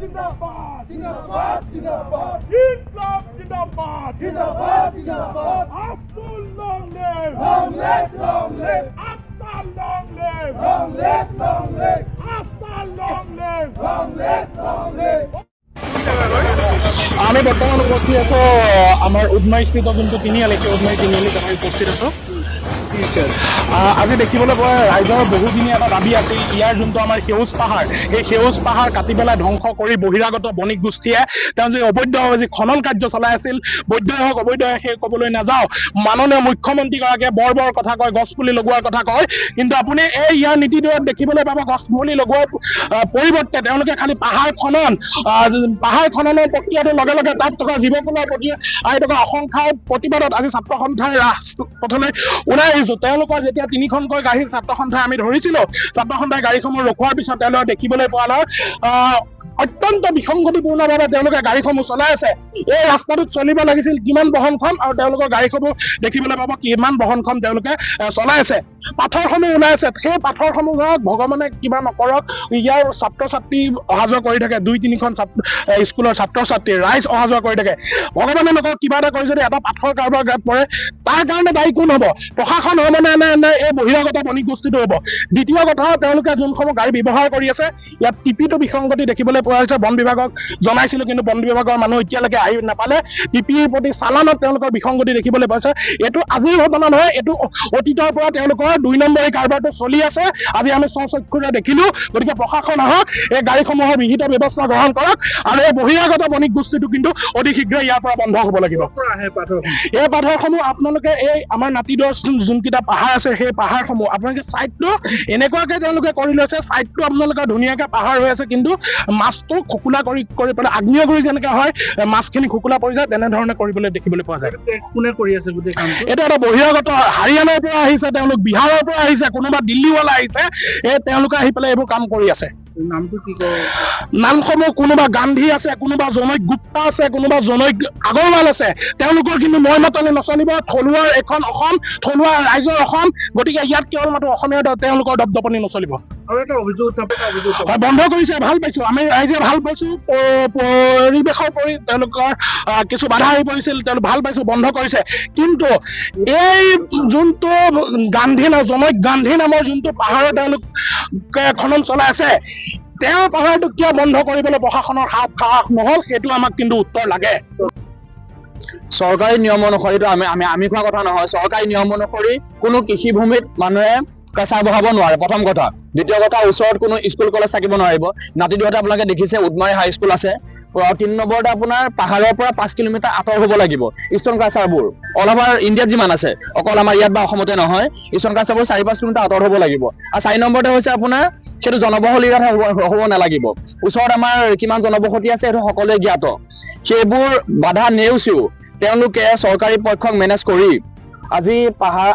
जिंदाबाद जिंदाबाद जिंदाबाद इनकलाब जिंदाबाद जिंदाबाद जिंदाबाद Abdul long live Afsa long live Afsa long live আমি বর্তমান উপস্থিত আছো আমার উদমাইস্থিত যোনটো তিনিআলি উদমাই তিনিআলিত আমি উপস্থিত আছো আজি দেখিবলৈ পোৱা ৰাইজৰ বহুদিনীয়া এটা দাবী আছিল ইয়াৰ যোনটো আমাৰ সেউজ পাহাৰ এই সেউজ পাহাৰ কাটি পেলাই ধ্বংস কৰি বহিৰাগত বণিক গোষ্ঠীয়ে তেওঁ যে অবৈধভাৱে যি খনন কাৰ্য চলাই আছিল বৈধ হওক অবৈধ সেই ক'বলৈ নাযাওঁ মাননীয় মুখ্যমন্ত্ৰীগৰাকীয়ে বৰ কথা কয় গছপুলি লগোৱাৰ কথা কয় কিন্তু আপুনি এই ইয়াৰ নীতিটোত দেখিবলৈ পাব গছপুলি লগোৱাৰ পৰিৱৰ্তে তেওঁলোকে খালি পাহাৰ খননৰ প্ৰক্ৰিয়াটোৰ লগে লগে তাত থকা জীৱকুলৰ প্ৰতি আহি থকা অসংখ্য প্ৰতিবাদত আজি ছাত্ৰ সন্থাই ৰাজপথলৈ ওলাই আহিছো তেওঁলোকৰ যেতিয়া 3খনকৈ গাড়ী ছাত্ৰ সন্থাই আমি ধৰিছিলো ছাত্ৰ সন্থাই গাড়ীসমূহ ৰখোৱাৰ পিছত তেওঁলোকে দেখিবলৈ পোৱা অত্যন্ত বিসংগতিপূৰ্ণভাৱে তেওঁলোকে গাড়ীসমূহ চলাই আছে এই ৰাস্তাটোত চলিব লাগিছিল কিমান বহনক্ষম আৰু তেওঁলোকৰ গাড়ীসমূহ দেখিবলৈ পাব কিমান বহনক্ষম তেওঁলোকে চলাই আছে পাথৰসমূহ ওলাই আছে সেই পাথৰসমূহক ভগৱানে কিবা নকৰক ইয়াৰ ছাত্ৰ ছাত্ৰী অহা যোৱা কৰি থাকে 2-3খন স্কুলৰ ছাত্ৰ ছাত্ৰী ৰাইজ অহা যোৱা কৰি থাকে ভগৱানে নকৰক কিবা এটা কৰি যদি এটা পাথৰ কাৰোবাৰ গাত পৰে তাৰ কাৰণে দায়ী কোন হ'ব প্ৰশাসন হ'ব নে এই বহিৰাগত বণিক গোষ্ঠীটো হ'ব দ্বিতীয় কথা তেওঁলোকে যোনসমূহ গাড়ী ব্যৱহাৰ কৰি আছে ইয়াত টিপিটো বিসংগতি দেখিবলৈ পোৱা হৈছে বন বিভাগক জনাইছিলো কিন্তু বন বিভাগৰ মানুহ এতিয়ালৈকে আহি নাপালে টিপিৰ প্ৰতি চালানত তেওঁলোকৰ বিসংগতি দেখিবলৈ পাইছে এইটো আজিৰ ঘটনা নহয় এইটো অতীতৰ পৰা তেওঁলোকৰ 2 নম্বৰী কাৰবাৰটো চলি আছে আজি আমি স্বচক্ষুৰে দেখিলো গতিকে প্ৰশাসন আহক এই গাড়ীসমূহৰ বিহিত ব্যৱস্থা গ্ৰহণ কৰক আৰু এই বহিৰাগত বণিক গোষ্ঠীটো কিন্তু অতি শীঘ্ৰে ইয়াৰ পৰা বন্ধ হ'ব লাগিব এই পাথৰসমূহ আপোনালোকে এই আমাৰ নাতিদৰ যোনকেইটা পাহাৰ আছে সেই পাহাৰসমূহ আপোনালোকে ছাইডটো এনেকুৱাকে তেওঁলোকে কৰি লৈছে ছাইডটো আপোনালোকে ধুনীয়াকে পাহাৰ হৈ আছে কিন্তু মাছটো খোকোলা কৰি পেলাই আগ্নেয়গিৰি যেনেকৈ হয় মাছখিনি খোকোলা পৰি যায় তেনেধৰণে কৰিবলৈ দেখিবলৈ পোৱা যায় কোনে কৰি আছে গোটেই কামটো এটা এটা বহিৰাগত হাৰিয়ানাৰ পৰা আহিছে তেওঁলোক বিহাৰৰ পৰা আহিছে কোনোবা দিল্লীৱালা আহিছে এই তেওঁলোকে আহি পেলাই এইবোৰ কাম কৰি আছে নামটো কি কয় নামসমূহ কোনোবা গান্ধী আছে কোনোবা জনৈক গুপ্তা আছে কোনোবা জনৈক আগৰৱাল আছে তেওঁলোকৰ কিন্তু মই মাতলে নচলিব থলুৱাৰ এখন অসম থলুৱা ৰাইজৰ অসম গতিকে ইয়াত কেৱল মাত্ৰ অসমীয়া তেওঁলোকৰ দপদপনি নচলিব বন্ধ কৰিছে ভাল পাইছো আমি ৰাইজে ভাল পাইছো পৰিৱেশৰ পৰি তেওঁলোকৰ কিছু বাধা আহি পৰিছিল তেওঁলোক ভাল পাইছো বন্ধ কৰিছে কিন্তু এই যোনটো জনৈক গান্ধী নামৰ যোনটো পাহাৰৰ তেওঁলোকে খনন চলাই আছে তেওঁৰ পাহাৰটো কিয় বন্ধ কৰিবলৈ প্ৰশাসনৰ হাত সাহস নহল সেইটো আমাক কিন্তু উত্তৰ লাগে চৰকাৰী নিয়ম অনুসৰি আমি কোৱা কথা নহয় চৰকাৰী নিয়ম অনুসৰি কোনো কৃষি ভূমিত মানুহে কেঁচা বহাব নোৱাৰে প্ৰথম কথা দ্বিতীয় কথা ওচৰত কোনো স্কুল কলেজ থাকিব নোৱাৰিব নাতিদুৱাতে আপোনালোকে দেখিছে উদমাৰী হাই স্কুল আছে 3 নম্বৰতে আপোনাৰ পাহাৰৰ পৰা 5 কিলোমিটাৰ আঁতৰ হ'ব লাগিব ষ্টন ক্ৰাচাৰবোৰ অল অভাৰ ইণ্ডিয়াত যিমান আছে অকল আমাৰ ইয়াত বা অসমতে নহয় ষ্টন ক্ৰাচাৰবোৰ 4-5 কিলোমিটাৰ আঁতৰ হ'ব লাগিব আৰু 4 নম্বৰতে হৈছে আপোনাৰ সেইটো জনবহুল এৰিয়াত হ'ব নালাগিব ওচৰত আমাৰ কিমান জনবসতি আছে সেইটো সকলোৱে জ্ঞাত সেইবোৰ বাধা নেওচিও তেওঁলোকে চৰকাৰী পক্ষক মেনেজ কৰি আজি পাহাৰ